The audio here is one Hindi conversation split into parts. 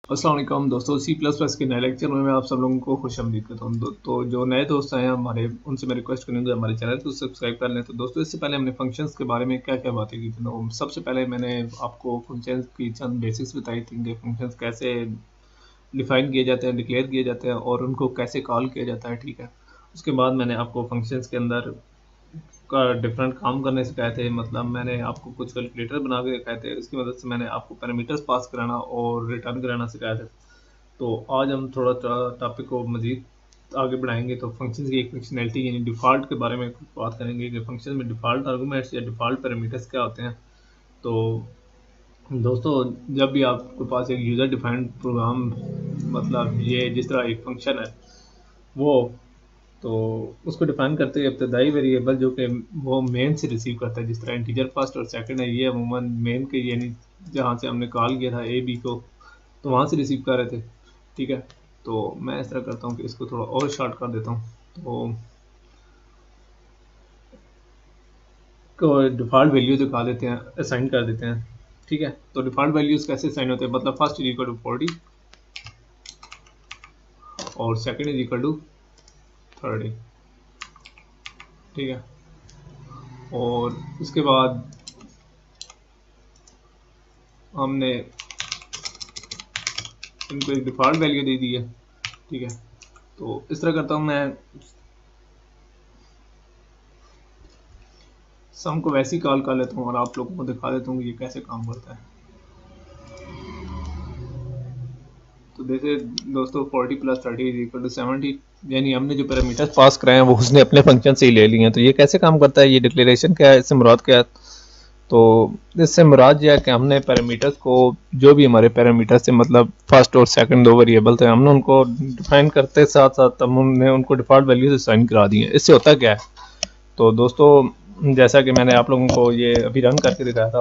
अस्सलाम वालेकुम दोस्तों, सी प्लस प्लस के नए लेक्चर में मैं आप सब लोगों को खुशामदीद करता हूँ। तो जो नए दोस्त आए हैं हमारे, उनसे मैं रिक्वेस्ट करूँगा हमारे चैनल को सब्सक्राइब कर लें। तो दोस्तों, इससे पहले हमने फंक्शंस के बारे में क्या क्या बातें की थी। तो सबसे पहले मैंने आपको फंक्शंस की चंद बेसिक्स बताई थी कि फंक्शंस कैसे डिफाइन किए जाते हैं, डिक्लेयर किए जाते हैं और उनको कैसे कॉल किया जाता है। ठीक है, उसके बाद मैंने आपको फंक्शंस के अंदर का डिफरेंट काम करने सिखाए थे। मतलब मैंने आपको कुछ कैलकुलेटर बना के दिखाए थे, उसकी मदद से मैंने आपको पैरामीटर्स पास कराना और रिटर्न कराना सिखाया था। तो आज हम थोड़ा टॉपिक को मज़ीद आगे बढ़ाएंगे। तो फंक्शंस की एक फंक्शनैलिटी यानी डिफ़ॉल्ट के बारे में बात करेंगे कि फंक्शन में डिफ़ॉल्ट आर्गूमेंट्स या डिफ़ॉल्ट पैरामीटर्स क्या होते हैं। तो दोस्तों, जब भी आपके पास एक यूज़र डिफाइंड प्रोग्राम, मतलब ये जिस तरह एक फंक्शन है वो, तो उसको डिफाइन करते हुए इब्तदाई वेरिएबल जो कि वो मेन से रिसीव करता है, जिस तरह इंटीजर फर्स्ट और सेकंड है, ये अमूमन मेन के यानी जहाँ से हमने कॉल किया था ए बी को, तो वहाँ से रिसीव कर रहे थे। ठीक है, तो मैं इस तरह करता हूँ कि इसको थोड़ा और शॉर्ट कर देता हूँ। तो डिफ़ॉल्ट वैल्यू दिखा देते हैं, असाइन कर देते हैं। ठीक है, तो डिफ़ॉल्ट वैल्यूज़ कैसे असाइन होते हैं, मतलब फर्स्ट इज इक्वल टू 40 और सेकंड इज इक्वल टू 30। ठीक है, और उसके बाद हमने इनको एक डिफ़ॉल्ट वैल्यू दे दी है। ठीक है, तो इस तरह करता हूँ मैं, सम को वैसे ही कॉल कर लेता हूँ और आप लोगों को दिखा देता हूँ कि ये कैसे काम करता है। तो जैसे दोस्तों 40 प्लस 30 इज इक्वल टू 70, यानी हमने जो पैरामीटर्स पास कराए हैं वो उसने अपने फंक्शन से ही ले लिए हैं। तो ये कैसे काम करता है, ये डिक्लेरेशन क्या है, इससे मुराद क्या है। तो इससे मुराद यह है कि हमने पैरामीटर्स को, जो भी हमारे पैरामीटर्स थे, मतलब फर्स्ट और सेकंड दो वेरिएबल थे, हमने उनको डिफाइन करते साथ साथ हमने उनको डिफ़ॉल्ट वैल्यू से साइन करा दी है। इससे होता क्या है, तो दोस्तों जैसा कि मैंने आप लोगों को ये अभी रन करके दिखाया था,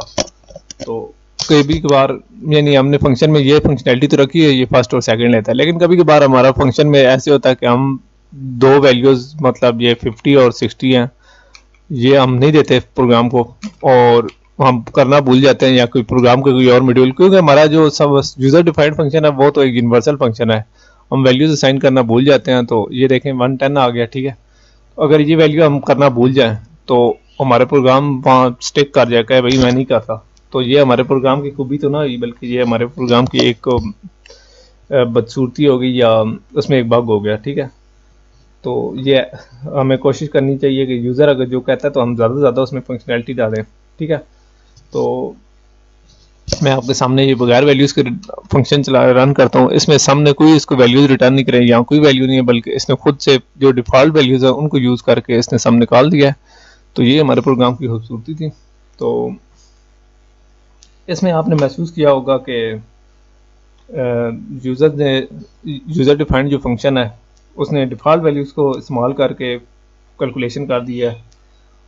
तो कभी कभार यानी हमने फंक्शन में ये फंक्शनैलिटी तो रखी है, ये फर्स्ट और सेकंड लेता है, लेकिन कभी कभार हमारा फंक्शन में ऐसे होता है कि हम दो वैल्यूज़, मतलब ये 50 और 60 हैं, ये हम नहीं देते प्रोग्राम को, और हम करना भूल जाते हैं, या कोई प्रोग्राम का कोई और मॉड्यूल, क्योंकि हमारा जो सब यूज़र डिफाइंड फंक्शन है वो तो एक यूनिवर्सल फंक्शन है, हम वैल्यूज असाइन करना भूल जाते हैं। तो ये देखें 110 आ गया। ठीक है, अगर ये वैल्यू हम करना भूल जाएं तो हमारे प्रोग्राम वहाँ स्टिक कर जाएगा, भाई मैं नहीं करता। तो ये हमारे प्रोग्राम की खूबी तो ना हुई, बल्कि ये हमारे प्रोग्राम की एक बदसूरती हो गई, या उसमें एक बग हो गया। ठीक है, तो ये हमें कोशिश करनी चाहिए कि यूज़र अगर जो कहता है तो हम ज़्यादा से ज़्यादा उसमें फंक्शनैलिटी डालें। ठीक है, तो मैं आपके सामने ये बगैर वैल्यूज़ के फंक्शन चला रन करता हूँ। इसमें सामने कोई इसको वैल्यूज़ रिटर्न नहीं करें, यहाँ कोई वैल्यू नहीं है, बल्कि इसने खुद से जो डिफ़ॉल्ट वैल्यूज़ है उनको यूज़ करके इसने सम निकाल दिया है। तो ये हमारे प्रोग्राम की खूबसूरती थी। तो इसमें आपने महसूस किया होगा कि यूज़र डिफाइंड जो फंक्शन है उसने डिफ़ॉल्ट वैल्यूज़ को इस्तेमाल करके कैलकुलेशन कर दिया है,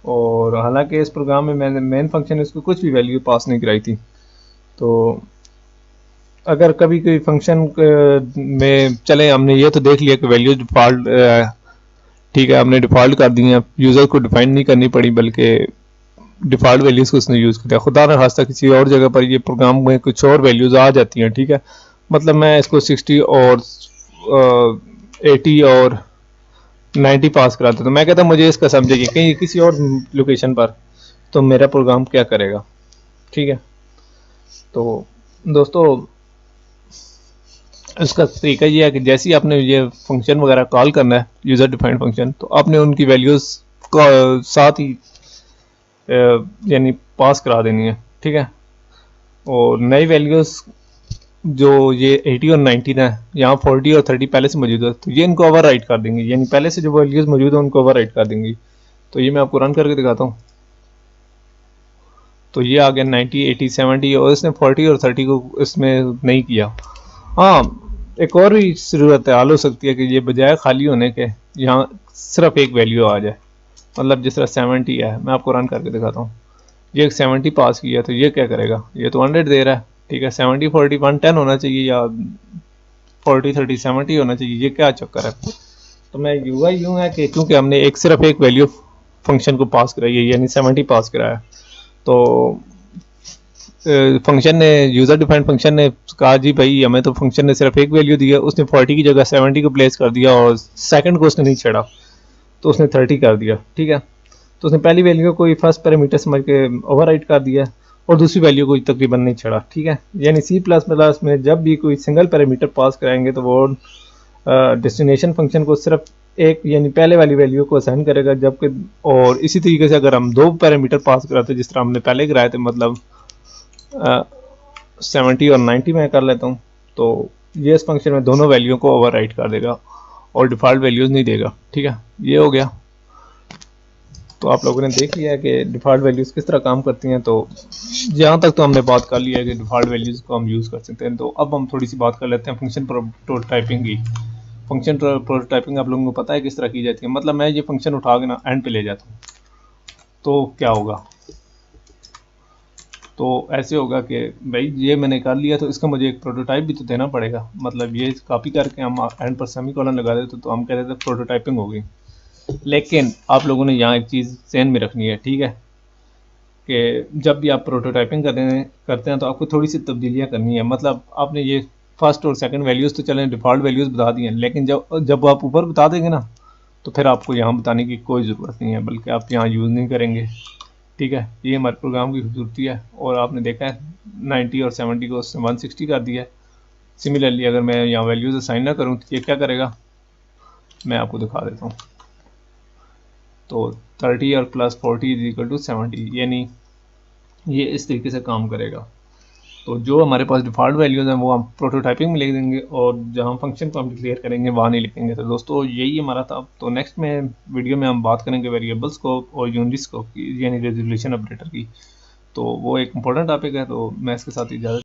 और हालांकि इस प्रोग्राम में मैंने मेन फंक्शन इसको कुछ भी वैल्यू पास नहीं कराई थी। तो अगर कभी कोई फंक्शन में चले, हमने ये तो देख लिया कि वैल्यू डिफ़ॉल्ट, ठीक है, हमने डिफ़ॉल्ट कर दी है, यूज़र को डिफाइन नहीं करनी पड़ी, बल्कि डिफ़ॉल्ट वैल्यूज़ को उसने यूज़ किया। खुदा न खास्ता किसी और जगह पर ये प्रोग्राम में कुछ और वैल्यूज़ आ जाती हैं। ठीक है, मतलब मैं इसको 60 और 80 और 90 पास कराता, तो मैं कहता मुझे इसका समझिए कहीं किसी और लोकेशन पर, तो मेरा प्रोग्राम क्या करेगा। ठीक है, तो दोस्तों इसका तरीका ये है कि जैसे ही आपने ये फंक्शन वगैरह कॉल करना है, यूज़र डिफाइंड फंक्शन, तो आपने उनकी वैल्यूज़ को साथ ही यानी पास करा देनी है। ठीक है, और नई वैल्यूज़ जो ये 80 और 90 है, यहाँ 40 और 30 पहले से मौजूद है, तो ये इनको ओवर राइट कर देंगे, यानी पहले से जो वैल्यूज़ मौजूद है उनको ओवर राइट कर देंगी। तो ये मैं आपको रन करके दिखाता हूँ। तो ये आ गया 90, 80, 70, और इसने 40 और 30 को इसमें नहीं किया। हाँ, एक और भी सूरत हाल हो सकती है कि ये बजाय खाली होने के यहाँ सिर्फ एक वैल्यू आ जाए, मतलब जिस तरह 70 है, मैं आपको रन करके दिखाता हूँ। ये एक 70 पास किया, तो ये क्या करेगा, ये तो 100 दे रहा है। ठीक है, 70 40 110 होना चाहिए, या 40 30 70 होना चाहिए, ये क्या चक्कर है। तो मैं यूँ है कि क्योंकि हमने सिर्फ एक वैल्यू फंक्शन को पास कराई है, यानी 70 पास कराया, तो फंक्शन ने, यूज़र डिफाइंड फंक्शन ने कहा जी भाई हमें तो फंक्शन ने सिर्फ एक वैल्यू दी है, उसने 40 की जगह 70 को प्लेस कर दिया और सेकंड को उसने नहीं छेड़ा, तो उसने 30 कर दिया। ठीक है, तो उसने पहली वैल्यू को कोई फर्स्ट पैरामीटर समझ के ओवरराइट कर दिया और दूसरी वैल्यू को तकरीबन नहीं छेड़ा। ठीक है, यानी सी प्लस प्लस में जब भी कोई सिंगल पैरामीटर पास कराएंगे तो वो डेस्टिनेशन फंक्शन को सिर्फ एक यानी पहले वाली वैल्यू को असाइन करेगा, जबकि और इसी तरीके से अगर हम दो पैरामीटर पास कराते जिस तरह हमने पहले कराए थे, मतलब 70 और 90 में कर लेता हूँ, तो ये इस फंक्शन में दोनों वैल्यू को ओवरराइट कर देगा और डिफ़ॉल्ट वैल्यूज़ नहीं देगा। ठीक है, ये हो गया। तो आप लोगों ने देख लिया है कि डिफ़ॉल्ट वैल्यूज़ किस तरह काम करती हैं। तो यहाँ तक तो हमने बात कर लिया है कि डिफ़ॉल्ट वैल्यूज़ को हम यूज़ कर सकते हैं। तो अब हम थोड़ी सी बात कर लेते हैं फंक्शन प्रोटोटाइपिंग की। फंक्शन प्रोटोटाइपिंग आप लोगों को पता है किस तरह की जाती है। मतलब मैं ये फंक्शन उठा के ना एंड पे ले जाता हूँ, तो क्या होगा, तो ऐसे होगा कि भाई ये मैंने कर लिया, तो इसका मुझे एक प्रोटोटाइप भी तो देना पड़ेगा। मतलब ये कॉपी करके हम एंड पर सेमीकोलन लगा देते तो हम कह देते प्रोटोटाइपिंग हो गई। लेकिन आप लोगों ने यहाँ एक चीज़ ध्यान में रखनी है, ठीक है, कि जब भी आप प्रोटोटाइपिंग करते हैं तो आपको थोड़ी सी तब्दीलियाँ करनी है। मतलब आपने ये फर्स्ट और सेकंड वैल्यूज़ तो चलें डिफ़ॉल्ट वैल्यूज़ बता दी हैं, लेकिन जब आप ऊपर बता देंगे ना, तो फिर आपको यहाँ बताने की कोई ज़रूरत नहीं है, बल्कि आप यहाँ यूज़ नहीं करेंगे। ठीक है, ये हमारे प्रोग्राम की खूबसूरती है। और आपने देखा है 90 और 70 को 160 कर दिया है। सिमिलरली अगर मैं यहाँ वैल्यूज़ असाइन ना करूँ तो ये क्या करेगा, मैं आपको दिखा देता हूँ। तो 30 और प्लस 40 इज इक्वल टू 70, यानी ये इस तरीके से काम करेगा। तो जो हमारे पास डिफ़ॉल्ट वैल्यूज़ हैं वो हम प्रोटोटाइपिंग में लिख देंगे और जहाँ फंक्शन को हम डिक्लेयर करेंगे वहाँ नहीं लिखेंगे। तो दोस्तों यही हमारा था। तो नेक्स्ट में वीडियो में हम बात करेंगे वेरिएबल्स को और यूनिट स्कोप की, यानी रेजोल्यूशन ऑपरेटर की। तो वो एक इंपॉर्टेंट टॉपिक है, तो मैं इसके साथ इजाज़त